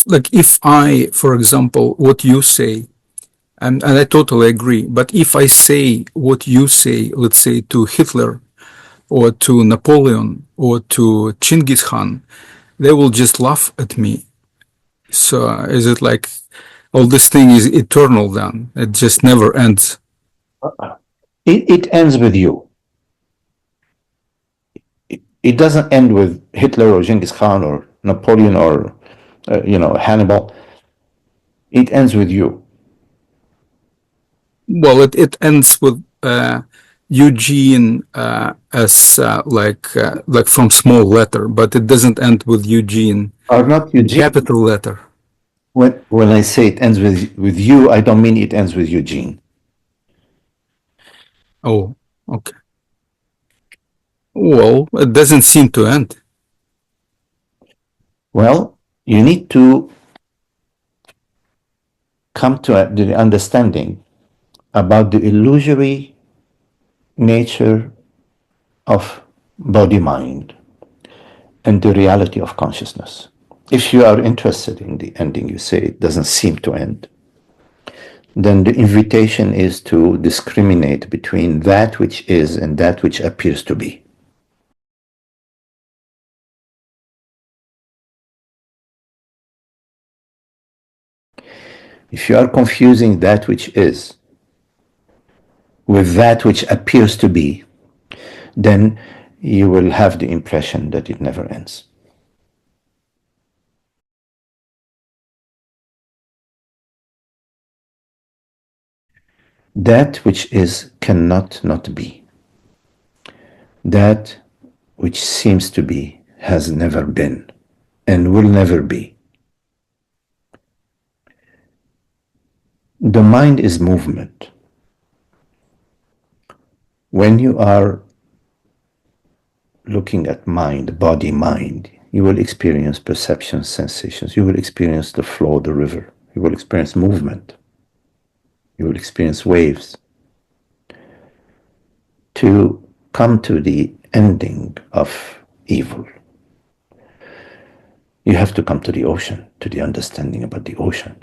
Like if I, for example, what you say, and I totally agree, but if I say what you say, let's say to Hitler or to Napoleon or to Genghis Khan, they will just laugh at me. So is it like all this thing is eternal then? It just never ends. It ends with you. It doesn't end with Hitler or Genghis Khan or Napoleon or Hannibal. It ends with you. Well, it ends with Eugene as like from small letter, but it doesn't end with Eugene. Or not Eugene. Capital letter. When I say it ends with you, I don't mean it ends with Eugene. Oh, okay. Well, it doesn't seem to end. Well, you need to come to the understanding about the illusory nature of body-mind and the reality of consciousness. If you are interested in the ending, you say it doesn't seem to end, then the invitation is to discriminate between that which is and that which appears to be. If you are confusing that which is with that which appears to be, then you will have the impression that it never ends. That which is cannot not be. That which seems to be has never been and will never be. The mind is movement. When you are looking at mind, body, mind, you will experience perceptions, sensations. You will experience the flow of the river. You will experience movement. You will experience waves. To come to the ending of evil, you have to come to the ocean, to the understanding about the ocean.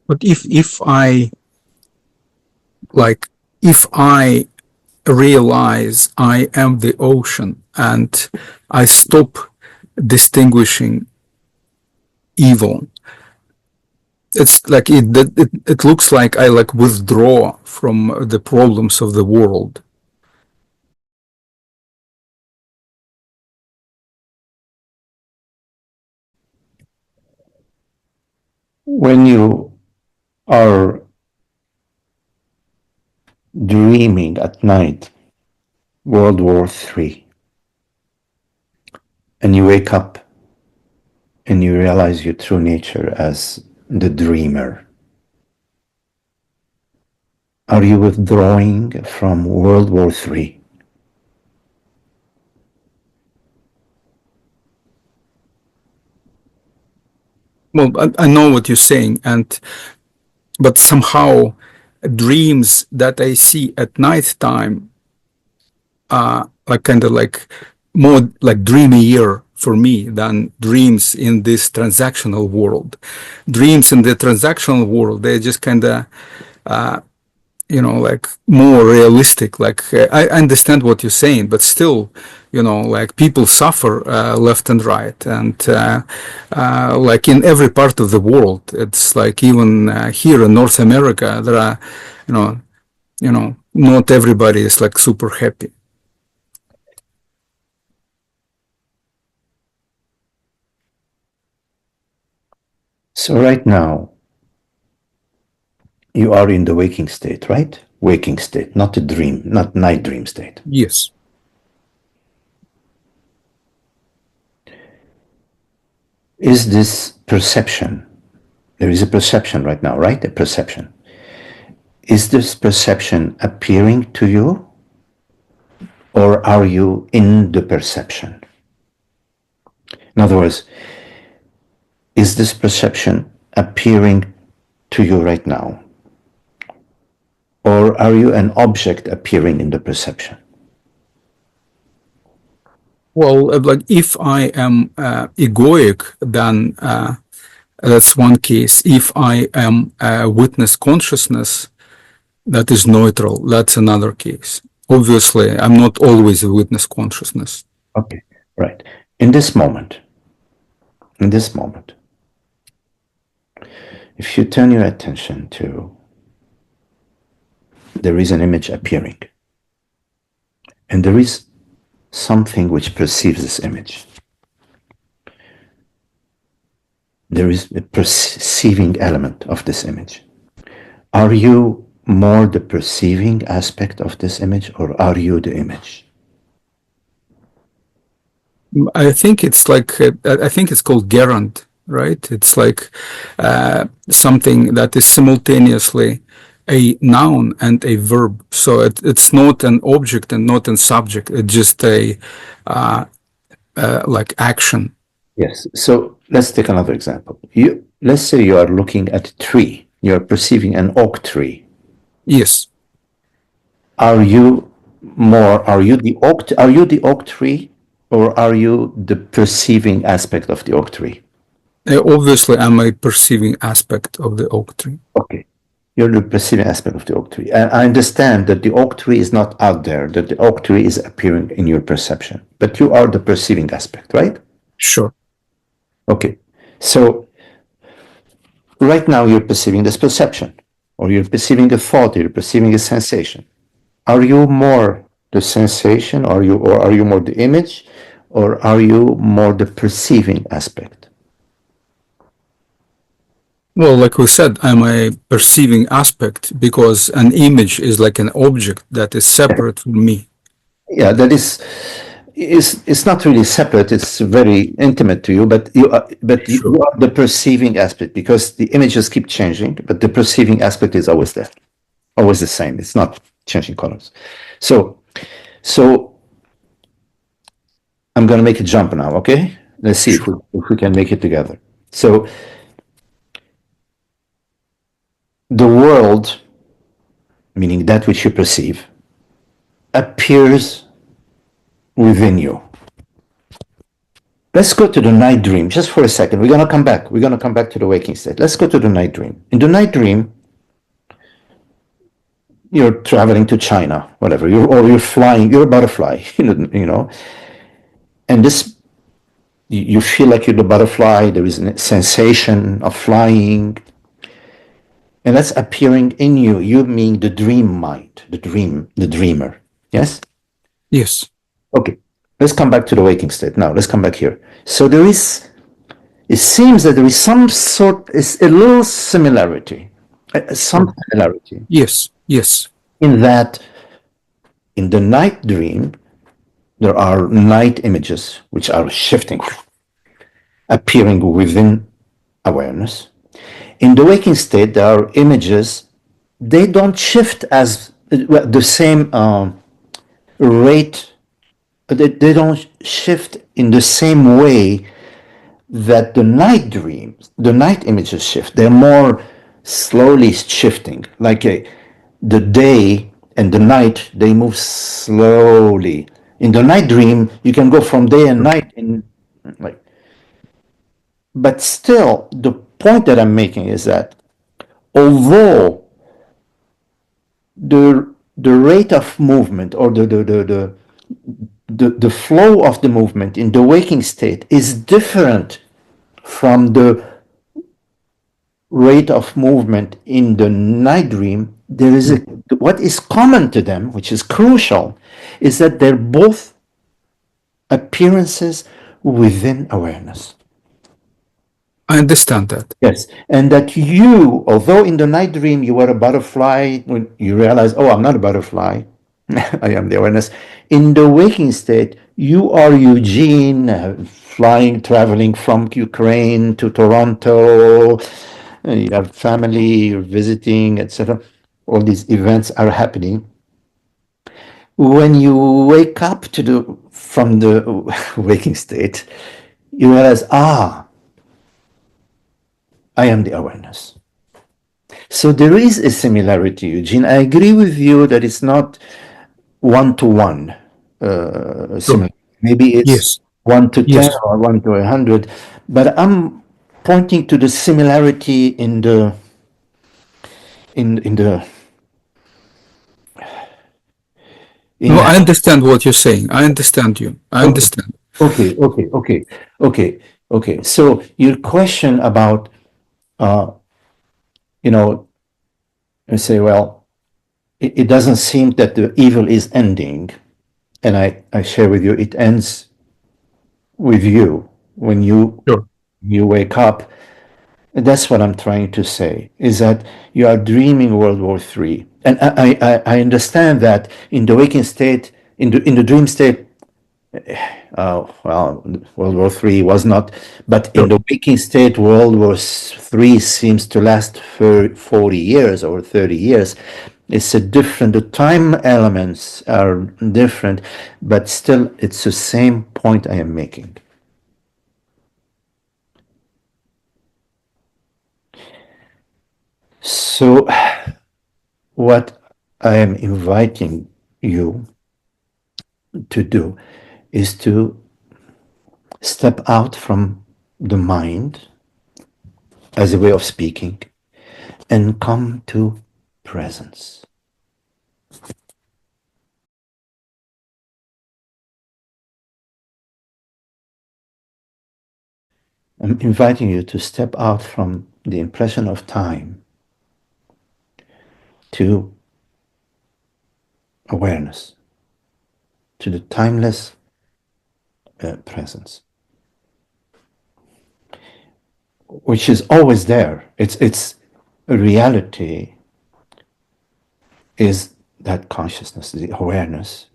But if I realize I am the ocean and I stop distinguishing evil, it's like it looks like I like withdraw from the problems of the world. When you are dreaming at night, World War III, and you wake up and you realize your true nature as the dreamer, are you withdrawing from World War III? Well, I know what you're saying, but somehow dreams that I see at night time are like kind of like more like dreamier for me than dreams in this transactional world. Dreams in the transactional world, they're just kind of like more realistic. Like I understand what you're saying, but still, like people suffer left and right, and like in every part of the world, it's like even here in North America, there are, not everybody is like super happy. So right now, you are in the waking state, right? Waking state, not a dream, not night dream state. Yes. Is this perception, there is a perception right now, right? A perception. Is this perception appearing to you, or are you in the perception? In other words, is this perception appearing to you right now? Or are you an object appearing in the perception? Well, like if I am egoic, then that's one case. If I am witness consciousness that is neutral, that's another case. Obviously, I'm not always a witness consciousness. Okay, right. In this moment, in this moment, if you turn your attention to there is an image appearing, and there is something which perceives this image. There is a perceiving element of this image. Are you more the perceiving aspect of this image, or are you the image? I think it's like I think it's called gerund, right? It's like something that is simultaneously a noun and a verb. So it's not an object and not a subject. It's just a like action. Yes. So let's take another example. Let's say you are looking at a tree. You are perceiving an oak tree. Yes. Are you the oak tree, or are you the perceiving aspect of the oak tree? Obviously, I'm a perceiving aspect of the oak tree. Okay. You're the perceiving aspect of the oak tree. And I understand that the oak tree is not out there, that the oak tree is appearing in your perception, but you are the perceiving aspect, right? Sure. Okay. So right now you're perceiving this perception, or you're perceiving a thought, you're perceiving a sensation. Are you more the sensation, or are you more the image, or are you more the perceiving aspect? Well, like we said, I'm a perceiving aspect because an image is like an object that is separate from me. Yeah, that is it's not really separate. It's very intimate to you, but you Sure. are the perceiving aspect, because the images keep changing, but the perceiving aspect is always there, always the same. It's not changing colors. So I'm going to make a jump now. Okay, let's see Sure. if we can make it together. So the world, meaning that which you perceive, appears within you. Let's go to the night dream just for a second. We're going to come back. We're going to come back to the waking state. Let's go to the night dream. In the night dream, you're traveling to China, whatever, you're flying, you're a butterfly, and this, you feel like you're the butterfly. There is a sensation of flying, and that's appearing in you. You mean the dream mind, the dreamer. Yes? Yes. Okay. Let's come back to the waking state. Now, let's come back here. So it seems that there is a little similarity, some similarity Yes. Yes. in that in the night dream, there are night images which are shifting, appearing within awareness. In the waking state, there are images, they don't shift as the same rate, they don't shift in the same way that the night dreams, the night images shift. They're more slowly shifting, like the day and the night, they move slowly. In the night dream, you can go from day and night in like, but still, the point that I'm making is that although the rate of movement, or the flow of the movement in the waking state is different from the rate of movement in the night dream, there is what is common to them, which is crucial, is that they're both appearances within awareness. I understand that. Yes, and that you, although in the night dream you were a butterfly, when you realize, oh, I'm not a butterfly, I am the awareness. In the waking state, you are Eugene, flying, traveling from Ukraine to Toronto. You have family, you're visiting, etc. All these events are happening. When you wake up from the waking state, you realize, I am the awareness. So there is a similarity, Eugene. I agree with you that it's not one-to-one Sure. similar. Maybe it's Yes. 1 to 10 Yes. or 1 to 100, but I'm pointing to the similarity in the in the No, in I understand what you're saying. I understand you. I okay, understand. okay, okay, okay, okay, okay. So your question about uh, you know, you say, well, it doesn't seem that the evil is ending, and I share with you, it ends with you when Sure. you wake up. That's what I'm trying to say, is that you are dreaming World War III. And I understand that in the waking state, in the dream state, well, World War III was not, but in Sure. the waking state, World War III seems to last for 40 years or 30 years. It's a different, the time elements are different, but still it's the same point I am making. So, what I am inviting you to do is to step out from the mind as a way of speaking and come to presence. I'm inviting you to step out from the impression of time to awareness, to the timeless presence, which is always there. It's a reality is that consciousness, the awareness,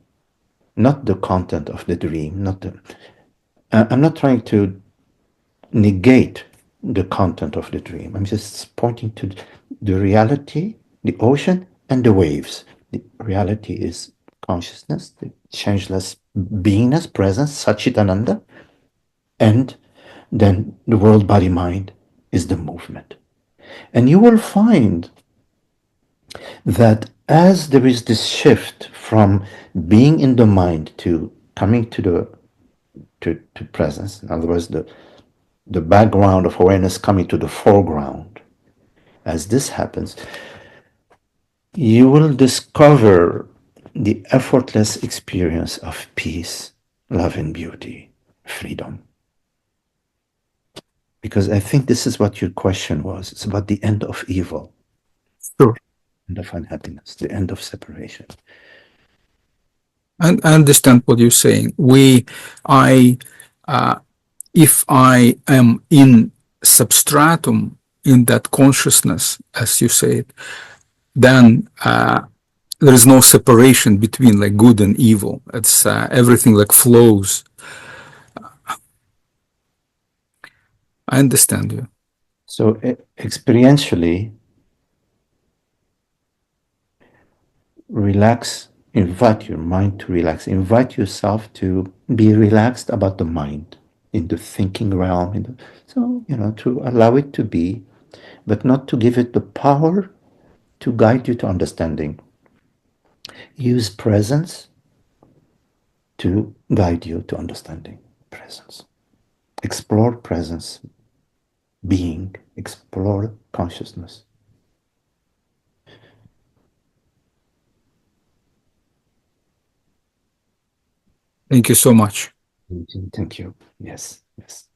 not the content of the dream, not the. I'm not trying to negate the content of the dream. I'm just pointing to the reality, the ocean, and the waves. The reality is consciousness, the changeless beingness, presence, Satchitananda, and then the world body mind is the movement. And you will find that as there is this shift from being in the mind to coming to the to presence, in other words, the background of awareness coming to the foreground, as this happens, you will discover the effortless experience of peace, love, and beauty, freedom. Because I think this is what your question was. It's about the end of evil, Sure. end of unhappiness, the end of separation. And I understand what you're saying. I, if I am in substratum, in that consciousness, as you said, then there is no separation between like good and evil. It's everything like flows. I understand you. So experientially, relax, invite your mind to relax, invite yourself to be relaxed about the mind in the thinking realm. So, to allow it to be, but not to give it the power to guide you to understanding. Use presence to guide you to understanding. Presence. Explore presence, being, explore consciousness. Thank you so much. Thank you. Yes, yes.